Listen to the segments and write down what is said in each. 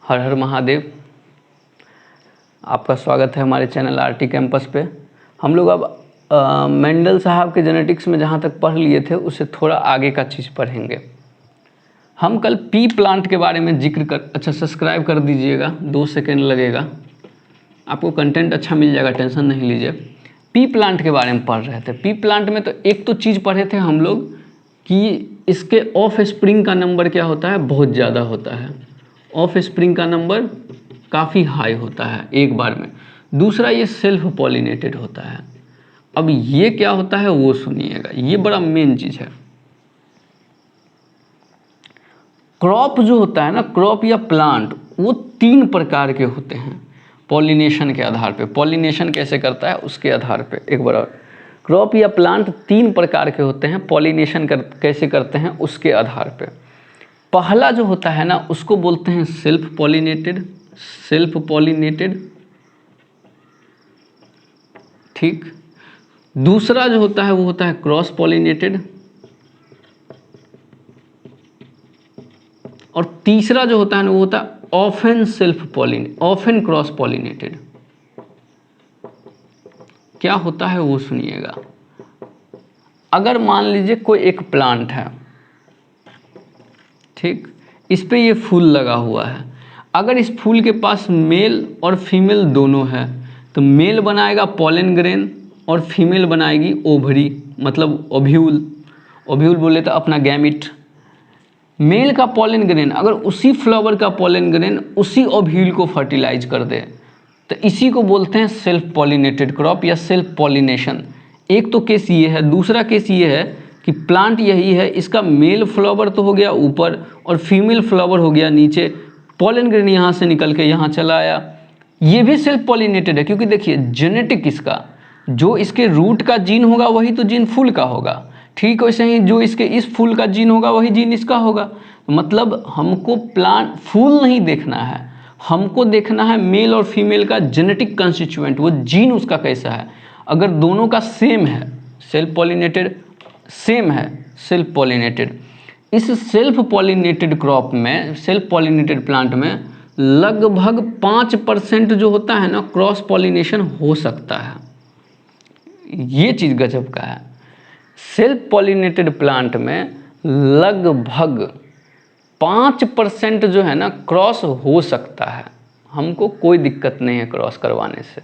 हर हर महादेव। आपका स्वागत है हमारे चैनल आरटी कैंपस पे। हम लोग अब मेंडल साहब के जेनेटिक्स में जहाँ तक पढ़ लिए थे उससे थोड़ा आगे का चीज़ पढ़ेंगे। हम कल पी प्लांट के बारे में जिक्र कर अच्छा सब्सक्राइब कर दीजिएगा, 2 सेकेंड लगेगा, आपको कंटेंट अच्छा मिल जाएगा, टेंशन नहीं लीजिए। पी प्लांट के बारे में पढ़ रहे थे। पी प्लांट में तो एक तो चीज़ पढ़े थे हम लोग कि इसके ऑफ स्प्रिंग का नंबर क्या होता है, बहुत ज़्यादा होता है। ऑफ स्प्रिंग का नंबर काफ़ी हाई होता है एक बार में। दूसरा, ये सेल्फ पॉलिनेटेड होता है। अब ये क्या होता है वो सुनिएगा, ये बड़ा मेन चीज़ है। क्रॉप जो होता है ना, क्रॉप या प्लांट, वो 3 प्रकार के होते हैं पॉलिनेशन के आधार पे। पॉलिनेशन कैसे करता है उसके आधार पे। एक बार और, क्रॉप या प्लांट 3 प्रकार के होते हैं, पॉलिनेशन कैसे करते हैं उसके आधार पे। पहला जो होता है ना उसको बोलते हैं सेल्फ पॉलिनेटेड। सेल्फ पॉलिनेटेड, ठीक। दूसरा जो होता है वो होता है क्रॉस पॉलिनेटेड। और तीसरा जो होता है ना वो होता है often self pollinated, often cross pollinated. क्या होता है वो सुनिएगा। अगर मान लीजिए कोई एक प्लांट है, ठीक, इस पे ये फूल लगा हुआ है। अगर इस फूल के पास मेल और फीमेल दोनों है तो मेल बनाएगा पॉलन ग्रेन और फीमेल बनाएगी ओवरी, मतलब ओव्यूल। ओव्यूल बोले तो अपना गैमिट। मेल का पॉलन ग्रेन अगर उसी फ्लावर का पॉलन ग्रेन उसी ओव्यूल को फर्टिलाइज कर दे तो इसी को बोलते हैं सेल्फ पॉलिनेटेड क्रॉप या सेल्फ पॉलिनेशन। एक तो केस ये है। दूसरा केस ये है कि प्लांट यही है, इसका मेल फ्लावर तो हो गया ऊपर और फीमेल फ्लावर हो गया नीचे, पॉलन ग्रेन यहाँ से निकल के यहाँ चला आया, ये भी सेल्फ पॉलिनेटेड है। क्योंकि देखिए जेनेटिक इसका, जो इसके रूट का जीन होगा वही तो जीन फूल का होगा, ठीक वैसे ही जो इसके इस फूल का जीन होगा वही जीन इसका होगा। मतलब हमको प्लांट फूल नहीं देखना है, हमको देखना है मेल और फीमेल का जेनेटिक कंस्टिट्यूएंट, वो जीन उसका कैसा है। अगर दोनों का सेम है, सेल्फ पॉलिनेटेड सेम है, सेल्फ पॉलिनेटेड, इस सेल्फ पॉलिनेटेड क्रॉप में, सेल्फ पॉलिनेटेड प्लांट में लगभग 5% जो होता है ना क्रॉस पॉलिनेशन हो सकता है। ये चीज़ गजब का है। सेल्फ पॉलिनेटेड प्लांट में लगभग 5% जो है ना क्रॉस हो सकता है। हमको कोई दिक्कत नहीं है क्रॉस करवाने से।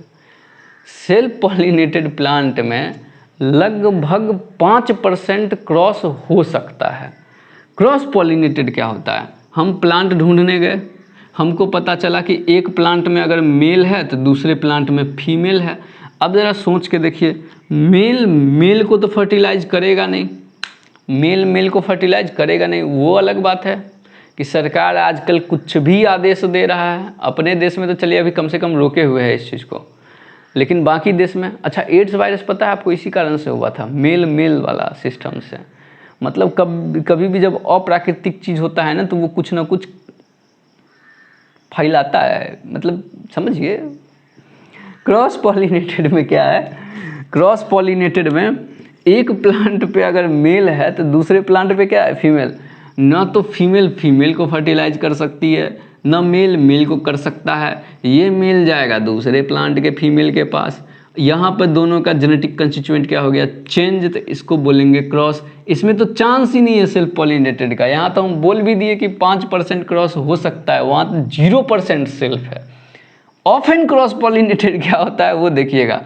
सेल्फ पॉलिनेटेड प्लांट में लगभग 5% क्रॉस हो सकता है। क्रॉस पॉलिनेटेड क्या होता है, हम प्लांट ढूंढने गए, हमको पता चला कि एक प्लांट में अगर मेल है तो दूसरे प्लांट में फीमेल है। अब ज़रा सोच के देखिए, मेल मेल को तो फर्टिलाइज करेगा नहीं, मेल मेल को फर्टिलाइज करेगा नहीं। वो अलग बात है कि सरकार आजकल कुछ भी आदेश दे रहा है। अपने देश में तो चलिए अभी कम से कम रोके हुए है इस चीज़ को, लेकिन बाकी देश में, अच्छा एड्स वायरस पता है आपको इसी कारण से हुआ था, मेल मेल वाला सिस्टम से। मतलब कभी भी जब अप्राकृतिक चीज़ होता है ना तो वो कुछ ना कुछ फैलाता है, मतलब समझिए। क्रॉस पॉलिनेटेड में क्या है, क्रॉस पॉलिनेटेड में एक प्लांट पे अगर मेल है तो दूसरे प्लांट पे क्या है, फीमेल। ना तो फीमेल फीमेल को फर्टिलाइज कर सकती है, ना मेल मेल को कर सकता है। ये मेल जाएगा दूसरे प्लांट के फीमेल के पास, यहाँ पर दोनों का जेनेटिक कंस्टिट्यूएंट क्या हो गया, चेंज, तो इसको बोलेंगे क्रॉस। इसमें तो चांस ही नहीं है सेल्फ पॉलिनेटेड का। यहाँ तो हम बोल भी दिए कि 5% क्रॉस हो सकता है, वहाँ तो 0% सेल्फ है। ऑफन क्रॉस पॉलिनेटेड क्या होता है वो देखिएगा।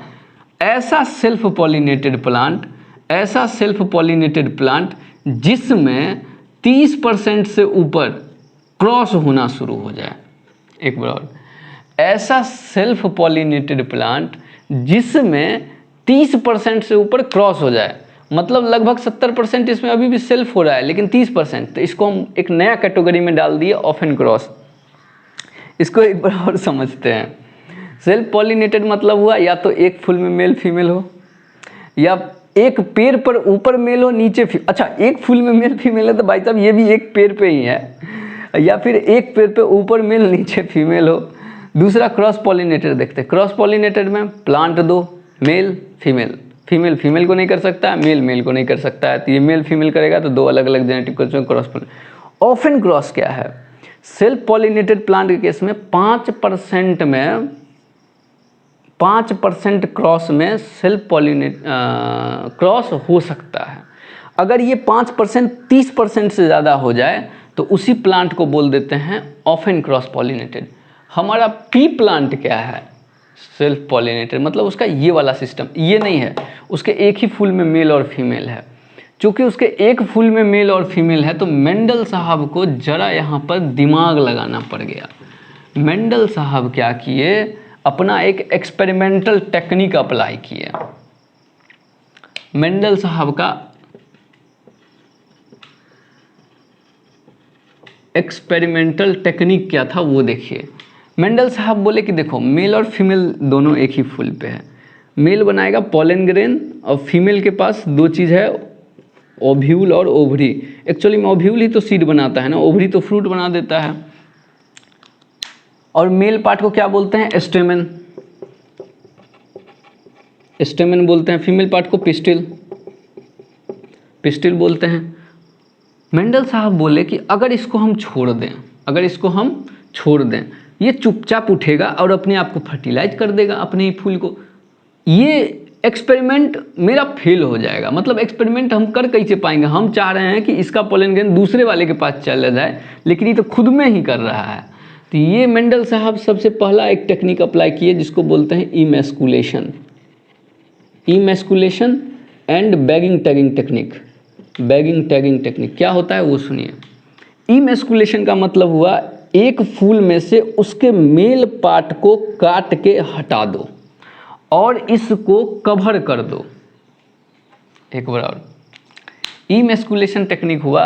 ऐसा सेल्फ पॉलिनेटेड प्लांट, ऐसा सेल्फ पॉलिनेटेड प्लांट जिसमें 30% से ऊपर क्रॉस होना शुरू हो जाए। एक बार और, ऐसा सेल्फ पॉलिनेटेड प्लांट जिसमें 30% से ऊपर क्रॉस हो जाए, मतलब लगभग 70% इसमें अभी भी सेल्फ हो रहा है लेकिन 30%, तो इसको हम एक नया कैटेगरी में डाल दिए, ऑफन क्रॉस। इसको एक बार और समझते हैं। सेल्फ पॉलिनेटेड मतलब हुआ या तो एक फूल में मेल फीमेल हो, या एक पेड़ पर ऊपर मेल हो नीचे अच्छा एक फूल में मेल फीमेल है तो भाई साहब ये भी एक पेड़ पे ही है, या फिर एक पेड़ पे ऊपर मेल नीचे फीमेल हो। दूसरा क्रॉस पॉलिनेटेड देखते हैं। क्रॉस पॉलिनेटेड में प्लांट दो, मेल फीमेल, फीमेल फीमेल को नहीं कर सकता है, मेल मेल को नहीं कर सकता है, तो ये मेल फीमेल करेगा तो 2 अलग अलग जेनेटिक क्रॉस। ऑफन क्रॉस क्या है, सेल्फ पॉलिनेटेड प्लांट के केस में 5% क्रॉस में सेल्फ पॉलिनेट क्रॉस हो सकता है। अगर ये 5% 30% से ज़्यादा हो जाए तो उसी प्लांट को बोल देते हैं ऑफन क्रॉस पॉलिनेटेड। हमारा पी प्लांट क्या है? सेल्फ पॉलिनेटेड, मतलब उसका ये वाला सिस्टम ये नहीं है, उसके एक ही फूल में मेल और फीमेल है। चूँकि उसके एक फूल में मेल और फीमेल है तो मेंडल साहब को जरा यहाँ पर दिमाग लगाना पड़ गया। मेंडल साहब क्या किए, अपना एक एक्सपेरिमेंटल टेक्निक अप्लाई किए। मेंडल साहब का एक्सपेरिमेंटल टेक्निक क्या था वो देखिए। मेंडल साहब बोले कि देखो मेल और फीमेल दोनों एक ही फूल पे है, मेल बनाएगा पॉलन ग्रेन और फीमेल के पास दो चीज़ है, ओव्यूल और ओवरी। एक्चुअली में ओव्यूल ही तो सीड बनाता है ना, ओवरी तो फ्रूट बना देता है। और मेल पार्ट को क्या बोलते हैं? स्टेमन, स्टेमन बोलते हैं। फीमेल पार्ट को पिस्टिल, पिस्टिल बोलते हैं। मेंडल साहब बोले कि अगर इसको हम छोड़ दें, अगर इसको हम छोड़ दें, ये चुपचाप उठेगा और अपने आप को फर्टिलाइज कर देगा अपने ही फूल को। ये एक्सपेरिमेंट मेरा फेल हो जाएगा। मतलब एक्सपेरिमेंट हम कर कैसे पाएंगे? हम चाह रहे हैं कि इसका पोलन ग्रेन दूसरे वाले के पास चला जाए, लेकिन ये तो खुद में ही कर रहा है। तो ये मेंडल साहब सबसे पहला एक टेक्निक अप्लाई किए जिसको बोलते हैं emasculation, emasculation and bagging tagging technique. Bagging tagging technique क्या होता है वो सुनिए। इमैस्कुलेशन का मतलब हुआ एक फूल में से उसके मेल पार्ट को काट के हटा दो और इसको कवर कर दो। एक बार और, इमैस्कुलेशन टेक्निक हुआ।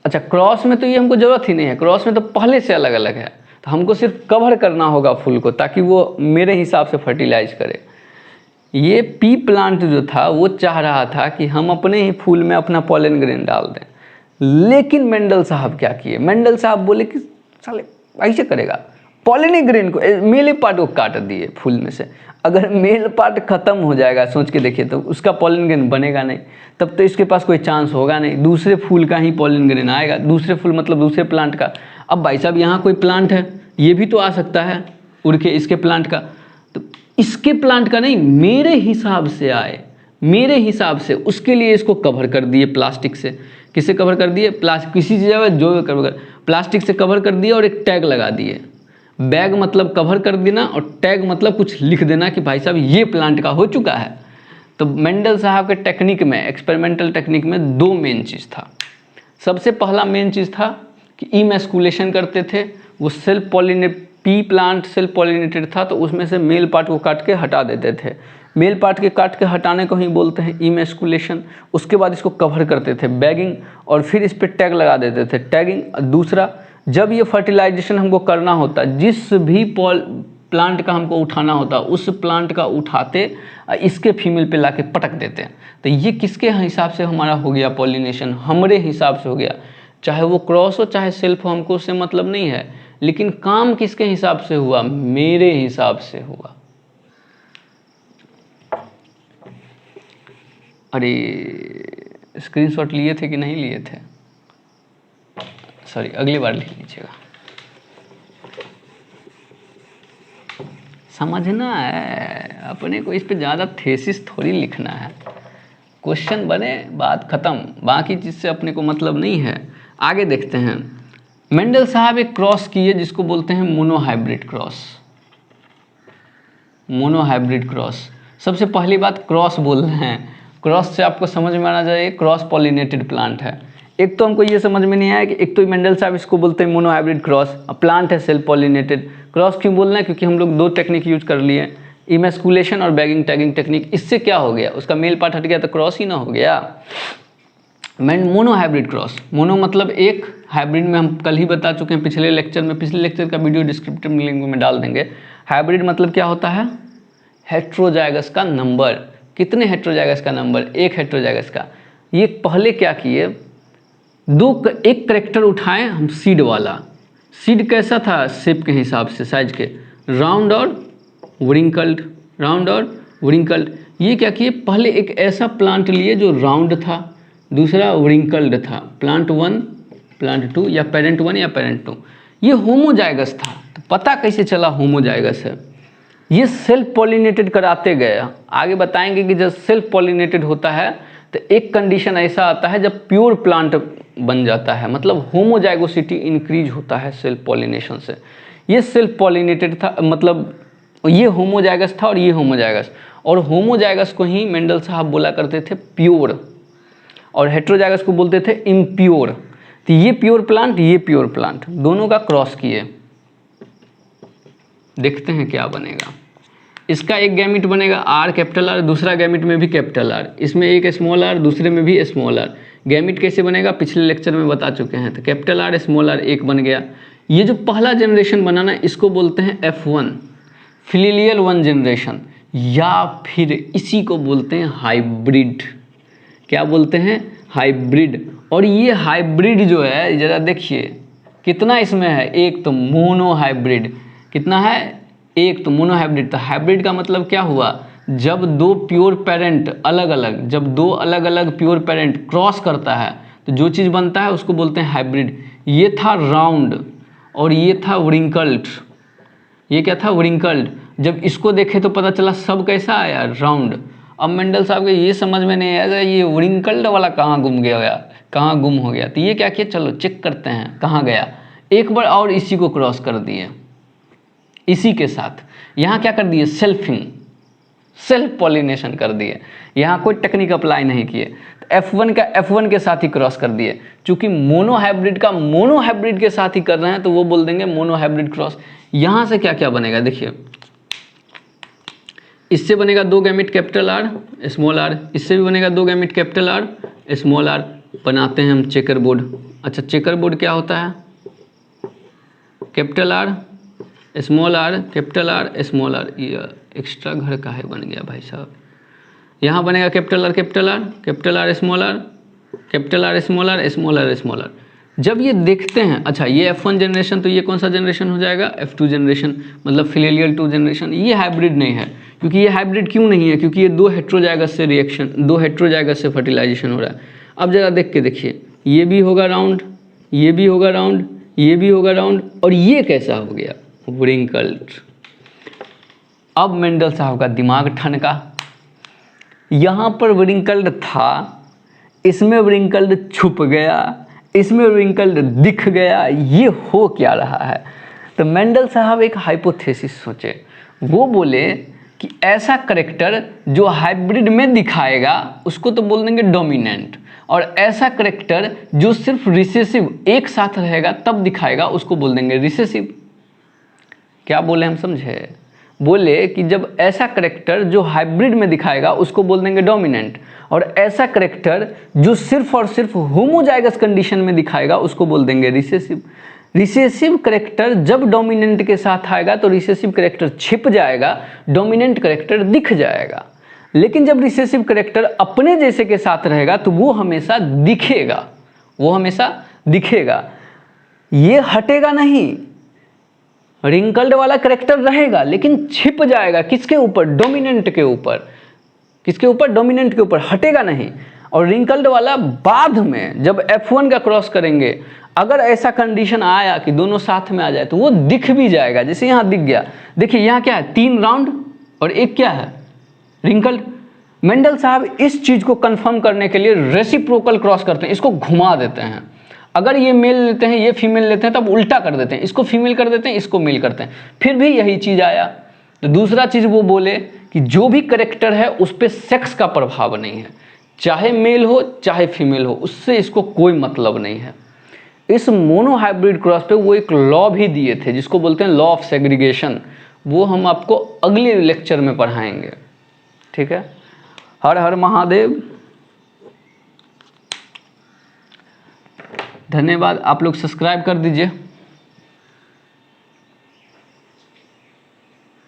अच्छा, क्रॉस में तो ये हमको जरूरत ही नहीं है, क्रॉस में तो पहले से अलग अलग है, तो हमको सिर्फ कवर करना होगा फूल को ताकि वो मेरे हिसाब से फर्टिलाइज करे। ये पी प्लांट जो था वो चाह रहा था कि हम अपने ही फूल में अपना पॉलन ग्रेन डाल दें, लेकिन मेंडल साहब क्या किए? मेंडल साहब बोले कि साले ऐसे करेगा, पॉलन ग्रेन को मेल पार्ट को काट दिए फूल में से। अगर मेल पार्ट खत्म हो जाएगा, सोच के देखिए, तो उसका पॉलन ग्रेन बनेगा नहीं, तब तो इसके पास कोई चांस होगा नहीं, दूसरे फूल का ही पॉलन ग्रेन आएगा। दूसरे फूल मतलब दूसरे प्लांट का। अब भाई साहब यहाँ कोई प्लांट है, ये भी तो आ सकता है उड़ के इसके प्लांट का, तो इसके प्लांट का नहीं, मेरे हिसाब से आए, मेरे हिसाब से। उसके लिए इसको कवर कर दिए प्लास्टिक से। किससे कवर कर दिए? किसी जगह जो कवर कर, प्लास्टिक से कवर कर दिया और एक टैग लगा दिए। बैग मतलब कवर कर देना और टैग मतलब कुछ लिख देना कि भाई साहब ये प्लांट का हो चुका है। तो मेंडल साहब के टेक्निक में, एक्सपेरिमेंटल टेक्निक में दो मेन चीज़ था। सबसे पहला मेन चीज़ था कि इमैस्कुलेशन करते थे। वो self pollinate, P plant self pollinated था तो उसमें से मेल पार्ट को काट के हटा देते थे। मेल पार्ट के काट के हटाने को ही बोलते हैं इमैस्कुलेशन। उसके बाद इसको कवर करते थे, बैगिंग, और फिर इस पर टैग लगा देते थे, टैगिंग। दूसरा, जब ये फर्टिलाइजेशन हमको करना होता, जिस भी प्लांट का हमको उठाना होता, उस प्लांट का उठाते इसके फीमेल पे लाके पटक देते हैं। तो ये किसके हिसाब से हमारा हो गया पॉलिनेशन? हमारे हिसाब से हो गया। चाहे वो क्रॉस हो चाहे सेल्फ हो, हमको उससे मतलब नहीं है, लेकिन काम किसके हिसाब से हुआ? मेरे हिसाब से हुआ। अरे स्क्रीनशॉट लिए थे कि नहीं लिए थे? सॉरी, अगली बार लिख लीजिएगा। समझना है अपने को, इस पे ज़्यादा थेसिस थोड़ी लिखना है। क्वेश्चन बने, बात ख़त्म, बाकी चीज़ से अपने को मतलब नहीं है। आगे देखते हैं। मेंडल साहब एक क्रॉस किए जिसको बोलते हैं मोनोहाइब्रिड क्रॉस। Monohybrid cross. सबसे पहली बात क्रॉस बोल रहे हैं, क्रॉस से आपको समझ में आना चाहिए क्रॉस पॉलिनेटेड प्लांट है। एक तो हमको ये समझ में नहीं आया कि एक तो मेंडल साहब इसको बोलते हैं मोनोहाइब्रिड क्रॉस, प्लांट है सेल्फ पॉलिनेटेड। क्रॉस क्यों बोलना है? क्योंकि हम लोग दो टेक्निक यूज कर लिए, इमैस्कुलेशन और बैगिंग टैगिंग टेक्निक। इससे क्या हो गया? उसका मेल पार्ट हट गया तो क्रॉस ही ना हो गया। मोनोहाइब्रिड क्रॉस, मोनो मतलब एक, हाइब्रिड में हम कल ही बता चुके हैं पिछले लेक्चर में। पिछले लेक्चर का वीडियो डिस्क्रिप्टिव लिंक में डाल देंगे। हाइब्रिड मतलब क्या होता है? हेट्रोजाइगस का नंबर। कितने हेट्रोजाइगस का नंबर? एक हेट्रोजाइगस का। ये पहले क्या किए, एक करेक्टर उठाएं हम सीड वाला। सीड कैसा था? शेप के हिसाब से, साइज के, राउंड और व्रिंकल्ड, राउंड और व्रिंकल्ड। ये क्या किए, पहले एक ऐसा प्लांट लिए जो राउंड था, दूसरा व्रिंकल्ड था। प्लांट 1, प्लांट 2 या पेरेंट 1 या पेरेंट 2। ये होमोजाइगस था, तो पता कैसे चला होमोजाइगस है? ये सेल्फ पॉलिनेटेड कराते गए। आगे बताएंगे कि जब सेल्फ पॉलिनेटेड होता है तो एक कंडीशन ऐसा आता है जब प्योर प्लांट बन जाता है, मतलब होमोजाइगोसिटी इंक्रीज होता है सेल्फ पॉलिनेशन से। ये सेल्फ पॉलिनेटेड था, मतलब ये होमोजाइगस था और ये होमोजाइगस, और होमोजाइगस को ही मेंडल साहब बोला करते थे प्योर, और हेट्रोजाइगस को बोलते थे इम्प्योर। तो ये प्योर प्लांट, ये प्योर प्लांट, दोनों का क्रॉस किए, देखते हैं क्या बनेगा। इसका एक गैमिट बनेगा आर कैपिटल आर, दूसरा गैमिट में भी कैपिटल आर, इसमें एक स्मॉल आर, दूसरे में भी स्मॉल आर। गैमिट कैसे बनेगा पिछले लेक्चर में बता चुके हैं। तो कैपिटल आर स्मॉल आर एक बन गया। ये जो पहला जनरेशन बना ना, इसको बोलते हैं F1 फिलियल 1 जनरेशन, या फिर इसी को बोलते हैं हाइब्रिड। क्या बोलते हैं? हाइब्रिड। और ये हाइब्रिड जो है जरा देखिए कितना इसमें है, एक तो मोनो हाइब्रिड, कितना है? एक तो मोनो हाइब्रिड। तो हाइब्रिड का मतलब क्या हुआ? जब दो प्योर पेरेंट अलग अलग, जब दो अलग अलग प्योर पेरेंट क्रॉस करता है तो जो चीज़ बनता है उसको बोलते हैं हाइब्रिड। ये था राउंड और ये था व्रिंकल्ड। ये क्या था? व्रिंकल्ड। जब इसको देखे तो पता चला सब कैसा आया? राउंड। अब मेंडल साहब को ये समझ में नहीं आया ये व्रिंकल्ड वाला कहाँ गुम गया, कहाँ गुम हो गया। तो ये क्या किया, चलो चेक करते हैं कहाँ गया। एक बार और इसी को क्रॉस कर दिए, इसी के साथ यहाँ क्या कर दिए? सेल्फ पॉलिनेशन कर दिए। यहाँ कोई टेक्निक अप्लाई नहीं किए। तो F1 का F1 के साथ ही क्रॉस कर दिए। चूंकि मोनो हाइब्रिड का मोनो हाइब्रिड के साथ ही कर रहे हैं तो वो बोल देंगे मोनो हाइब्रिड क्रॉस। यहाँ से क्या क्या बनेगा देखिए, इससे बनेगा दो gamete capital R small R, इससे भी बनेगा दो gamete capital R small R. बनाते हैं हम चेकर बोर्ड। अच्छा, चेकर बोर्ड क्या होता है? Capital R small R, capital R small R. ये एक्स्ट्रा घर का है बन गया भाई साहब। यहाँ बनेगा capital R capital R, capital R small R, capital R small R, small R small R. जब ये देखते हैं, अच्छा ये F1 जनरेशन, तो ये कौन सा जनरेशन हो जाएगा? F2 जनरेशन, मतलब फिलियल 2 जनरेशन। ये हाइब्रिड नहीं है, क्योंकि ये हाइब्रिड क्यों नहीं है? क्योंकि ये दो हेट्रोजाइगस से रिएक्शन, दो हेट्रोजाइगस से फर्टिलाइजेशन हो रहा है। अब जरा देख के देखिए, ये भी होगा राउंड, ये भी होगा राउंड, ये भी होगा राउंड, और ये कैसा हो गया? व्रिंकल्ड। अब मेंडल साहब का दिमाग ठनका, यहाँ पर व्रिंकल्ड था, इसमें व्रिंकल्ड छुप गया, इसमें व्रिंकल्ड दिख गया, ये हो क्या रहा है? तो मेंडल साहब एक हाइपोथेसिस सोचे। वो बोले कि ऐसा करेक्टर जो हाइब्रिड में दिखाएगा उसको तो बोल देंगे डोमिनेंट, और ऐसा करेक्टर जो सिर्फ रिसेसिव एक साथ रहेगा तब दिखाएगा उसको बोल देंगे रिसेसिव। क्या बोले हम समझे? बोले कि जब ऐसा करेक्टर जो हाइब्रिड में दिखाएगा उसको बोल देंगे डोमिनेंट, और ऐसा करेक्टर जो सिर्फ और सिर्फ होमोजाइगस कंडीशन में दिखाएगा उसको बोल देंगे रिसेसिव। रिसेसिव करेक्टर जब डोमिनेंट के साथ आएगा तो रिसेसिव करेक्टर छिप जाएगा, डोमिनेंट करेक्टर दिख जाएगा। लेकिन जब रिसेसिव करेक्टर अपने जैसे के साथ रहेगा तो वो हमेशा दिखेगा, वो हमेशा दिखेगा, ये हटेगा नहीं। रिंकल्ड वाला करेक्टर रहेगा लेकिन छिप जाएगा किसके ऊपर? डोमिनेंट के ऊपर। किसके ऊपर? डोमिनेंट के ऊपर, हटेगा नहीं। और रिंकल्ड वाला बाद में जब F1 का क्रॉस करेंगे, अगर ऐसा कंडीशन आया कि दोनों साथ में आ जाए तो वो दिख भी जाएगा, जैसे यहाँ दिख गया। देखिए यहाँ क्या है? 3 राउंड और एक क्या है? रिंकल्ड। मेंडल साहब इस चीज को कंफर्म करने के लिए रेसिप्रोकल क्रॉस करते हैं, इसको घुमा देते हैं। अगर ये मेल लेते हैं, ये फीमेल लेते हैं, तब उल्टा कर देते हैं, इसको फीमेल कर देते हैं, इसको मेल करते हैं, फिर भी यही चीज आया। तो दूसरा चीज वो बोले कि जो भी करेक्टर है उस पर सेक्स का प्रभाव नहीं है, चाहे मेल हो चाहे फीमेल हो, उससे इसको कोई मतलब नहीं है। इस मोनो हाइब्रिड क्रॉस पे वो एक लॉ भी दिए थे जिसको बोलते हैं लॉ ऑफ सेग्रीगेशन, वो हम आपको अगले लेक्चर में पढ़ाएंगे। ठीक है, हर हर महादेव। धन्यवाद, आप लोग सब्सक्राइब कर दीजिए।